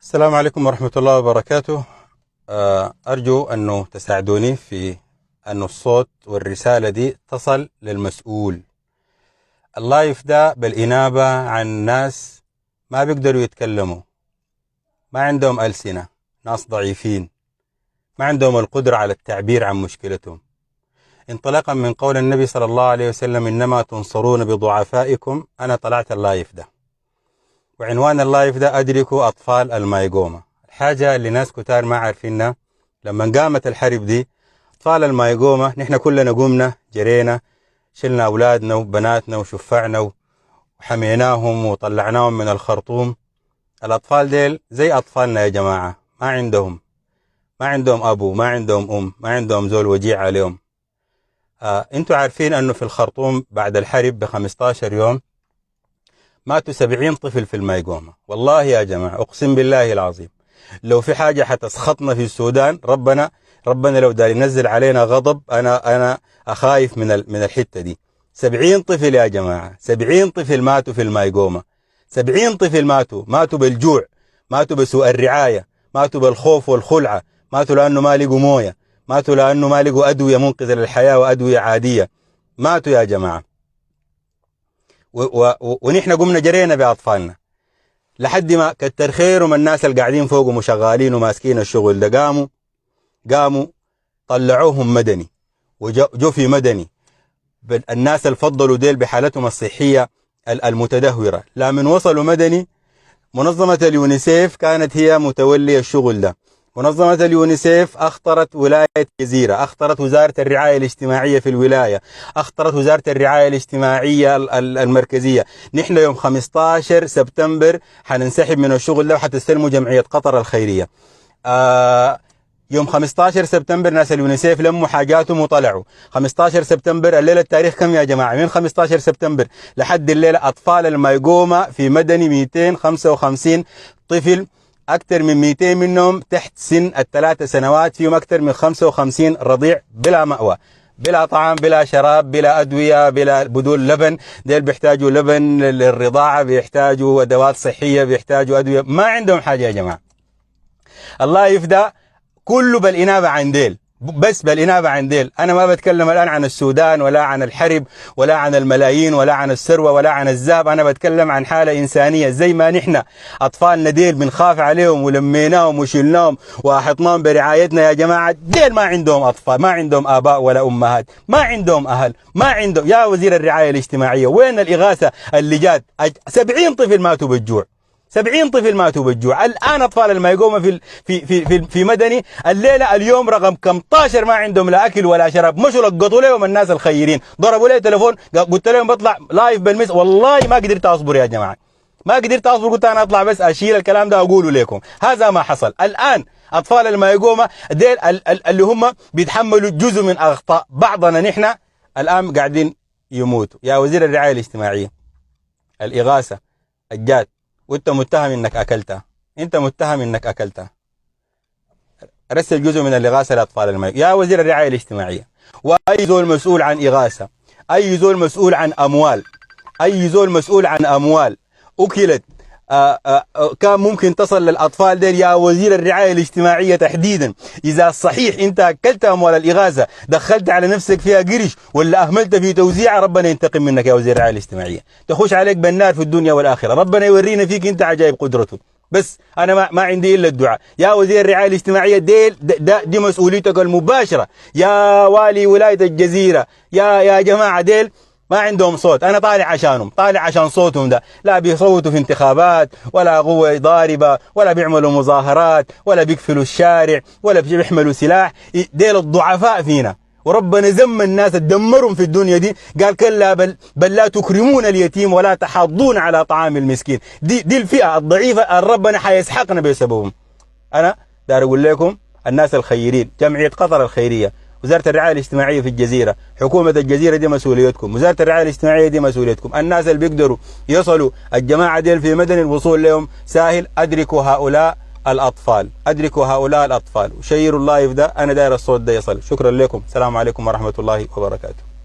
السلام عليكم ورحمة الله وبركاته. أرجو أنه تساعدوني في أن الصوت والرسالة دي تصل للمسؤول. اللايف ده بالإنابة عن ناس ما بيقدروا يتكلموا، ما عندهم ألسنة، ناس ضعيفين، ما عندهم القدرة على التعبير عن مشكلتهم. انطلاقا من قول النبي صلى الله عليه وسلم إنما تنصرون بضعفائكم، أنا طلعت اللايف ده، وعنوان اللايف ده أدركوا أطفال المايقوما. الحاجة اللي ناس كتار ما عارفينها، لما قامت الحرب دي أطفال المايقوما نحن كلنا قمنا جرينا، شلنا أولادنا وبناتنا وشفعنا وحميناهم وطلعناهم من الخرطوم. الأطفال ديل زي أطفالنا يا جماعة، ما عندهم أبو، ما عندهم ما عندهم زول وجيع عليهم. انتوا عارفين أنه في الخرطوم بعد الحرب ب15 يوم ماتوا 70 طفل في المايقوما. والله يا جماعة أقسم بالله العظيم لو في حاجة حتسخطنا في السودان، ربنا لو دار ينزل علينا غضب، أنا أخايف من الحتة دي. 70 طفل يا جماعة، 70 طفل ماتوا في المايقوما. 70 طفل ماتوا بالجوع، ماتوا بسوء الرعاية، ماتوا بالخوف والخلعة، ماتوا لأنه ما لقوا موية، ماتوا لأنه ما لقوا أدوية منقذة للحياة وأدوية عادية، ماتوا يا جماعة. ونحن قمنا جرينا بأطفالنا لحد ما كتر خيرهم الناس اللي قاعدين فوقهم وشغالين وماسكين الشغل ده قاموا طلعوهم مدني وجو في مدني. الناس اللي فضلوا ديل بحالتهم الصحية المتدهورة، لا من وصلوا مدني منظمة اليونيسيف كانت هي متولية الشغل ده. منظمة اليونيسيف أخطرت ولاية الجزيرة، أخطرت وزارة الرعاية الاجتماعية في الولاية، أخطرت وزارة الرعاية الاجتماعية المركزية. نحن يوم 15 سبتمبر حننسحب من الشغل ده وحتستلموا جمعية قطر الخيرية. يوم 15 سبتمبر ناس اليونيسيف لموا حاجاتهم وطلعوا. 15 سبتمبر الليلة التاريخ كم يا جماعة؟ من 15 سبتمبر لحد الليلة أطفال المايقوما في مدني 255 طفل، أكثر من 200 منهم تحت سن ال3 سنوات، فيهم أكثر من 55 رضيع بلا مأوى، بلا طعام، بلا شراب، بلا أدوية، بلا بدون لبن. ديل بيحتاجوا لبن للرضاعة، بيحتاجوا أدوات صحية، بيحتاجوا أدوية، ما عندهم حاجة يا جماعة. الله يفدى كله بالإنابة عن ديل، بس بالإنابة عن ديل. أنا ما بتكلم الآن عن السودان ولا عن الحرب ولا عن الملايين ولا عن الثروة ولا عن الذهب، أنا بتكلم عن حالة إنسانية. زي ما نحن أطفالنا ديل بنخاف عليهم ولميناهم وشلناهم وأحطناهم برعايتنا يا جماعة، ديل ما عندهم أطفال، ما عندهم آباء ولا أمهات، ما عندهم أهل، ما عندهم. يا وزير الرعاية الاجتماعية وين الإغاثة اللي جات؟ 70 طفل ماتوا بالجوع، 70 طفل ماتوا بالجوع. الآن أطفال المايقوما في مدني الليلة اليوم رقم 15 ما عندهم لا أكل ولا شراب. مشوا لقطوا لهم الناس الخيرين، ضربوا لي تليفون قلت لهم بطلع لايف بالمس، والله ما قدرت أصبر يا جماعة، ما قدرت أصبر، قلت أنا أطلع بس أشيل الكلام ده أقوله لكم. هذا ما حصل. الآن أطفال المايقوما ديل اللي هم بيتحملوا جزء من أخطاء بعضنا نحن الآن قاعدين يموتوا. يا وزير الرعاية الاجتماعية، الإغاثة الجات وانت متهم انك اكلتها، انت متهم انك اكلتها، رسل جزء من الاغاثه لاطفال المايقوما. يا وزير الرعايه الاجتماعيه، واي زول مسؤول عن اغاثه، اي زول مسؤول عن اموال، اي زول مسؤول عن اموال اكلت كان ممكن تصل للاطفال ديل، يا وزير الرعايه الاجتماعيه تحديدا، اذا صحيح انت اكلت اموال الاغاثه، دخلت على نفسك فيها قرش ولا اهملت في توزيعها، ربنا ينتقم منك يا وزير الرعايه الاجتماعيه، تخش عليك بالنار في الدنيا والاخره، ربنا يورينا فيك انت عجائب قدرته. بس انا ما عندي الا الدعاء. يا وزير الرعايه الاجتماعيه دي مسؤوليتك المباشره. يا والي ولايه الجزيره، يا جماعه ديل ما عندهم صوت، أنا طالع عشانهم، طالع عشان صوتهم ده. لا بيصوتوا في انتخابات ولا قوة ضاربة ولا بيعملوا مظاهرات ولا بيقفلوا الشارع ولا بيحملوا سلاح. ديل الضعفاء فينا، وربنا زم الناس تدمرهم في الدنيا دي، قال كلا بل لا تكرمون اليتيم ولا تحاضون على طعام المسكين. دي الفئة الضعيفة ربنا حيسحقنا بسببهم. أنا دار أقول لكم الناس الخيرين، جمعية قطر الخيرية، وزارة الرعاية الاجتماعية في الجزيرة، حكومة الجزيرة دي مسؤوليتكم، وزارة الرعاية الاجتماعية دي مسؤوليتكم. الناس اللي بيقدروا يصلوا الجماعة دي في مدني الوصول لهم سهل، أدركوا هؤلاء الأطفال، أدركوا هؤلاء الأطفال وشيروا اللايف ده. أنا داير الصوت ده يصل. شكرا لكم، السلام عليكم ورحمة الله وبركاته.